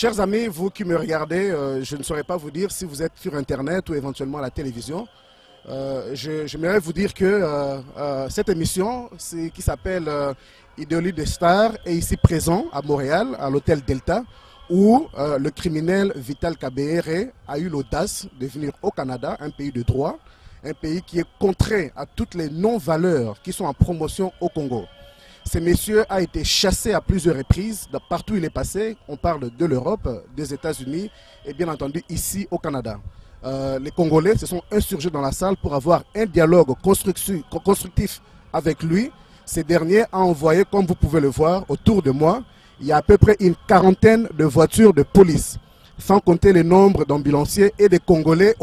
Chers amis, vous qui me regardez, je ne saurais pas vous dire si vous êtes sur Internet ou éventuellement à la télévision. J'aimerais vous dire que cette émission qui s'appelle Idéologie des stars est ici présent à Montréal, à l'hôtel Delta, où le criminel Vital Kamerhe a eu l'audace de venir au Canada, un pays de droit, un pays qui est contraire à toutes les non-valeurs qui sont en promotion au Congo. Ce monsieur a été chassé à plusieurs reprises, partout où il est passé. On parle de l'Europe, des États-Unis et bien entendu ici au Canada. Les Congolais se sont insurgés dans la salle pour avoir un dialogue constructif avec lui. Ce dernier a envoyé, comme vous pouvez le voir autour de moi, il y a à peu près une quarantaine de voitures de police, sans compter le nombre d'ambulanciers et des Congolais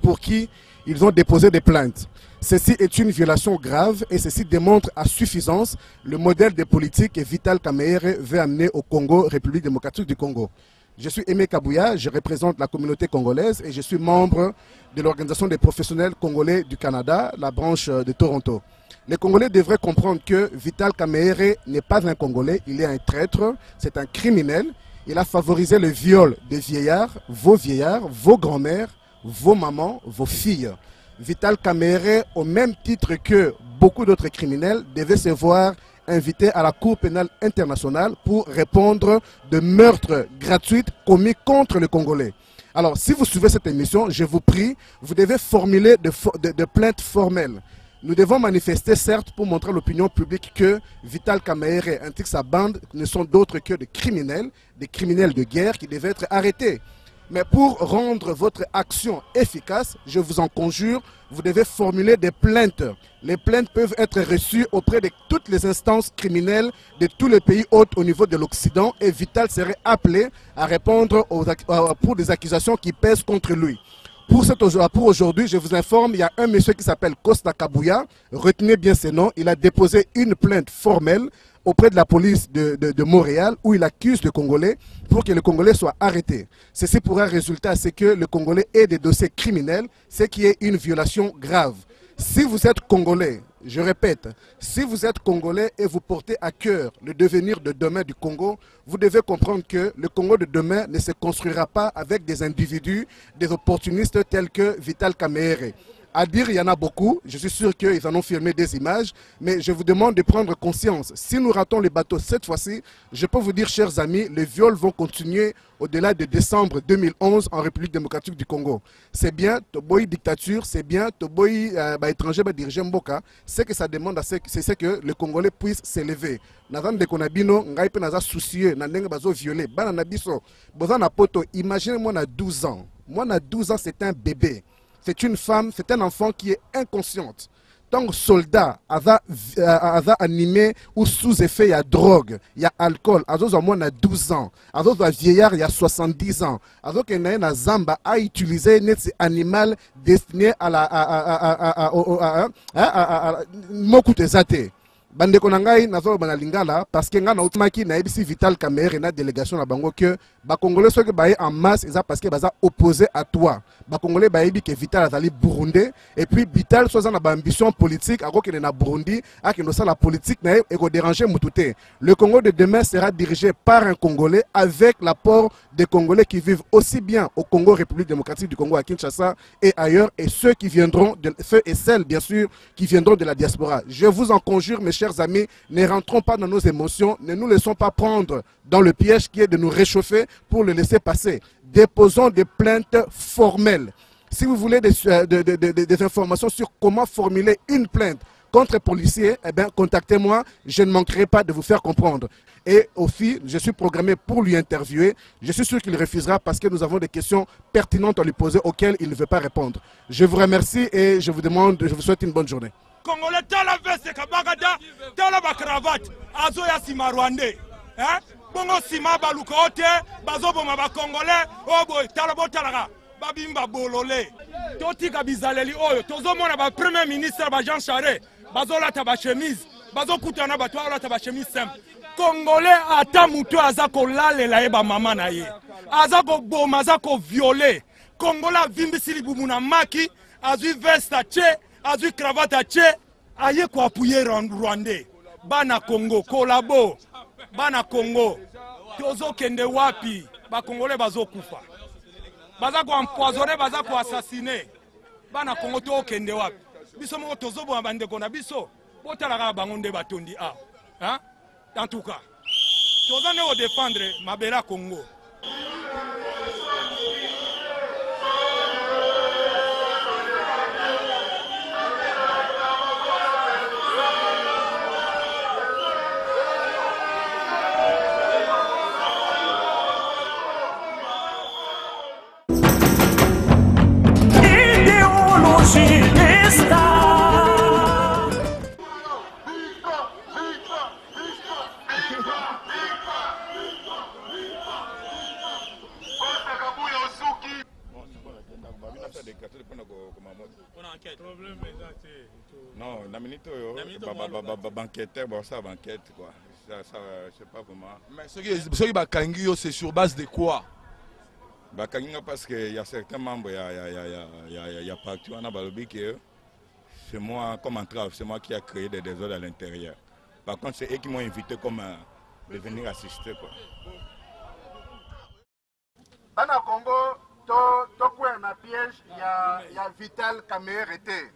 pour qui ils ont déposé des plaintes. Ceci est une violation grave et ceci démontre à suffisance le modèle de politique que Vital Kamerhe veut amener au Congo, République démocratique du Congo. Je suis Aimé Kabouya, je représente la communauté congolaise et je suis membre de l'Organisation des professionnels congolais du Canada, la branche de Toronto. Les Congolais devraient comprendre que Vital Kamerhe n'est pas un Congolais, il est un traître, c'est un criminel. Il a favorisé le viol des vieillards, vos grands-mères, vos mamans, vos filles. Vital Kamerhe, au même titre que beaucoup d'autres criminels, devait se voir invité à la Cour pénale internationale pour répondre de meurtres gratuits commis contre les Congolais. Alors, si vous suivez cette émission, je vous prie, vous devez formuler de plaintes formelles. Nous devons manifester, certes, pour montrer à l'opinion publique que Vital Kamerhe ainsi que sa bande ne sont d'autres que des criminels de guerre qui devaient être arrêtés. Mais pour rendre votre action efficace, je vous en conjure, vous devez formuler des plaintes. Les plaintes peuvent être reçues auprès de toutes les instances criminelles de tous les pays hôtes au niveau de l'Occident et Vital serait appelé à répondre pour des accusations qui pèsent contre lui. Pour aujourd'hui, je vous informe, il y a un monsieur qui s'appelle Costa Kabouya, retenez bien ses noms, il a déposé une plainte formelle auprès de la police de Montréal où il accuse le Congolais pour que le Congolais soit arrêté. Ceci pourra résulter à ce que le Congolais ait des dossiers criminels, ce qui est une violation grave. Si vous êtes Congolais, je répète, si vous êtes Congolais et vous portez à cœur le devenir de demain du Congo, vous devez comprendre que le Congo de demain ne se construira pas avec des individus, des opportunistes tels que Vital Kamerhe. À dire, il y en a beaucoup. Je suis sûr qu'ils en ont filmé des images. Mais je vous demande de prendre conscience. Si nous ratons les bateaux cette fois-ci, je peux vous dire, chers amis, les viols vont continuer au-delà de décembre 2011 en République démocratique du Congo. C'est bien, Toboy dictature, c'est bien, Toboy étranger, diriger Mboka. Ce que ça demande, c'est que les Congolais puissent s'élever. Nazan de Konabino, Ngaïpe Naza soucieux, Nandenga Bazo violé, Bananabiso, Bozan Poto, imaginez-moi, à 12 ans. Moi, à 12 ans, c'est un bébé. C'est une femme, c'est un enfant qui est inconsciente. Tant que soldat, a animé ou sous effet, il y a drogue, il y a alcool. Azos au moins a 12 ans. Azos au vieillard, il y a 70 ans. Azos qu'il y a Zamba a utilisé un animal destiné à la moku tezate. Bande konangai nazo banalingala parce que ngana utumaki na ebisi Vital Kamerhe na délégation na bango que ba congolais soki baé en masse eza parce que baza opposé à toi. Ba congolais baebi que Vital azali burundais et puis Vital soza na ba ambition politique ako que na Burundi a que la politique na eko déranger mututé. Le Congo de demain sera dirigé par un Congolais avec l'apport des Congolais qui vivent aussi bien au Congo, République démocratique du Congo à Kinshasa et ailleurs et ceux et celles bien sûr qui viendront de la diaspora. Je vous en conjure mes chers amis, ne rentrons pas dans nos émotions, ne nous laissons pas prendre dans le piège qui est de nous réchauffer pour le laisser passer. Déposons des plaintes formelles. Si vous voulez des informations sur comment formuler une plainte contre un policier, eh bien, contactez-moi, je ne manquerai pas de vous faire comprendre. Et au fil, je suis programmé pour lui interviewer. Je suis sûr qu'il refusera parce que nous avons des questions pertinentes à lui poser auxquelles il ne veut pas répondre. Je vous remercie et je vous souhaite une bonne journée. Congolais, tala veste kabagada, tala ba cravate, azo ya sima rwandais. Bongo sima baluka ote, bazo boma ba Congolais, oboy tala botalaka, babimba bolole. Toti kabizaleli oyo, tozo mona ba premier ministre ba Jean Charest, bazo lata ba chemise, bazo kutana ba toa lata ba chemise simple. Congolais ata mutu azako lalela ye ba mama na ye. Azako boma, azako violer. Congolais vimbisili bumuna maki, azui veste che. Azui cravate à Tché, aye ko appuyer Rwandais. Bana Congo, kolabo. Bana Congo. Tozo kende wapi. bakongolais bazokufa baza koempoisonne baza koassassine bana kongo tokende wapi biso moko tozoboma bandeko na biso botalaka bango nde batondi awa en tout cas toza nde kodefendre mabele ya Congo. Non, la minute, banquette, bon, ça banquette quoi. Ça, je sais pas comment. Mais ce qui est c'est sur base de quoi? Parce qu'il y a certains membres, il y a partout en Abalobi que c'est moi, comme entrave, c'est moi qui a créé des désordres à l'intérieur. Par contre, c'est eux qui m'ont invité comme de venir assister quoi. Bana Congo, tokwe na piège ya Vital Kamerhe était.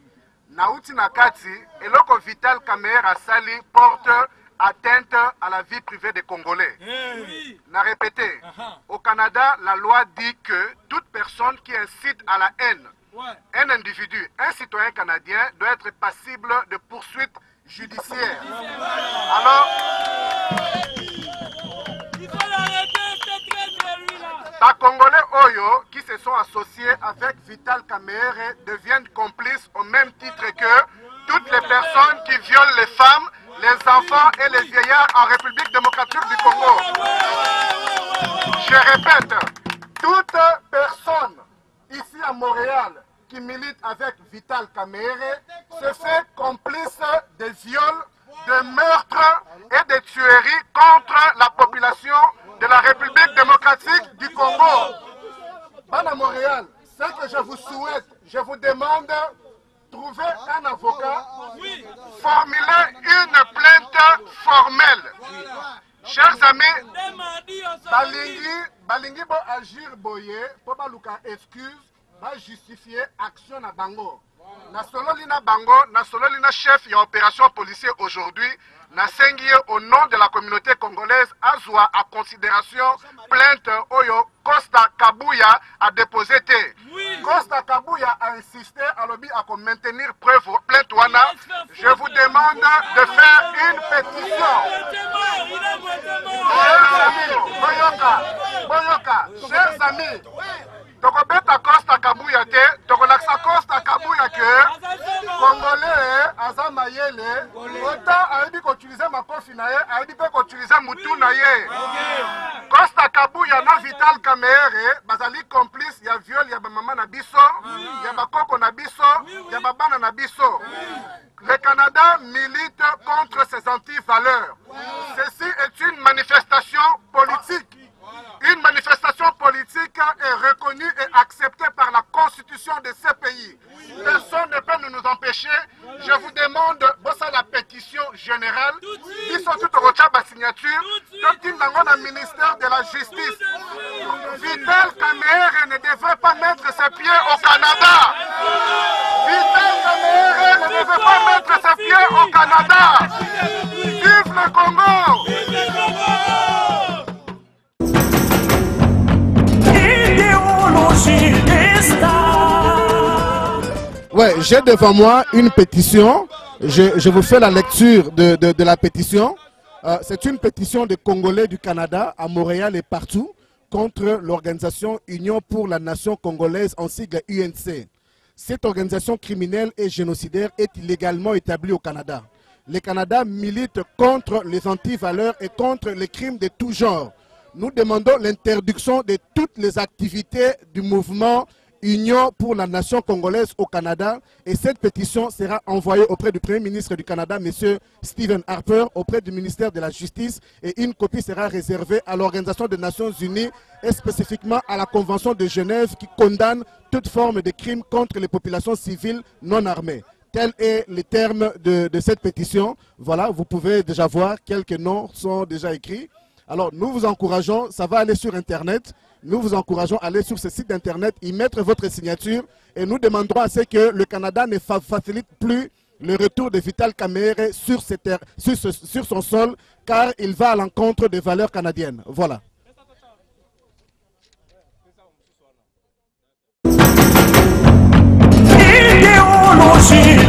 Nauti Nakati, eloko Vital Kamerhe a sali porte atteinte à la vie privée des Congolais. Oui. Na répété, au Canada, la loi dit que toute personne qui incite à la haine, un individu, un citoyen canadien, doit être passible de poursuites judiciaires. Alors, les Congolais Oyo qui se sont associés avec Vital Kamerhe deviennent complices au même titre que toutes les personnes qui violent les femmes, les enfants et les vieillards en République démocratique du Congo. Je répète, toute personne ici à Montréal qui milite avec Vital Kamerhe se fait complice de viols, de meurtres et de tueries contre la population de la République démocratique du Congo. Bana Montréal, ce que je vous souhaite, je vous demande, trouver un avocat, formuler une plainte formelle. Chers amis, Balingi bo agir boye, pour baluka excuse, va justifier action na bango. Na sololi na bango, na sololi na chef et opération policier aujourd'hui, na sengi au nom de la communauté congolaise, azwa à considération plainte Oyo Costa Kabuya a déposé. Costa Kabuya a insisté à lobby à maintenir preuve plainte wana. Je vous demande de faire une pétition. Chers amis, Tokobeta Costa Kabuya te, Tokolaksa Costa Kabuya que Congolais, Azamayele, autant a dit qu'utiliser ma confinaye, a dit qu'utiliser Moutou naye. Costa Kabuya na Vital Kamerhe, bazali complice, il y a viol, il y a maman na biso, il y a bakoko na biso, il y a babana na biso. Le Canada milite contre ces anti-valeurs. Ceci est une manifestation politique. Une manifestation politique est reconnue et acceptée par la constitution de ces pays. Personne ne peut nous empêcher. Je vous demande, bossa la pétition générale, ils sont tout au la signature, tout le ministère de la Justice. Vital Kamerhe ne devrait pas mettre ses pieds au Canada. Vital Kamerhe ne devrait pas mettre ses pieds au Canada. Vive le Congo! Ouais, j'ai devant moi une pétition. Je vous fais la lecture de la pétition. C'est une pétition des Congolais du Canada, à Montréal et partout, contre l'organisation Union pour la Nation Congolaise, en sigle UNC. Cette organisation criminelle et génocidaire est illégalement établie au Canada. Le Canada milite contre les anti-valeurs et contre les crimes de tout genre. Nous demandons l'interdiction de toutes les activités du mouvement Union pour la Nation Congolaise au Canada. Et cette pétition sera envoyée auprès du Premier ministre du Canada, M. Stephen Harper, auprès du ministère de la Justice. Et une copie sera réservée à l'Organisation des Nations Unies et spécifiquement à la Convention de Genève qui condamne toute forme de crime contre les populations civiles non armées. Tel est le terme de cette pétition. Voilà, vous pouvez déjà voir, quelques noms sont déjà écrits. Alors nous vous encourageons, ça va aller sur Internet, nous vous encourageons à aller sur ce site d'Internet, y mettre votre signature et nous demanderons à ce que le Canada ne facilite plus le retour de Vital Kamerhe sur son sol, car il va à l'encontre des valeurs canadiennes. Voilà. Idéologie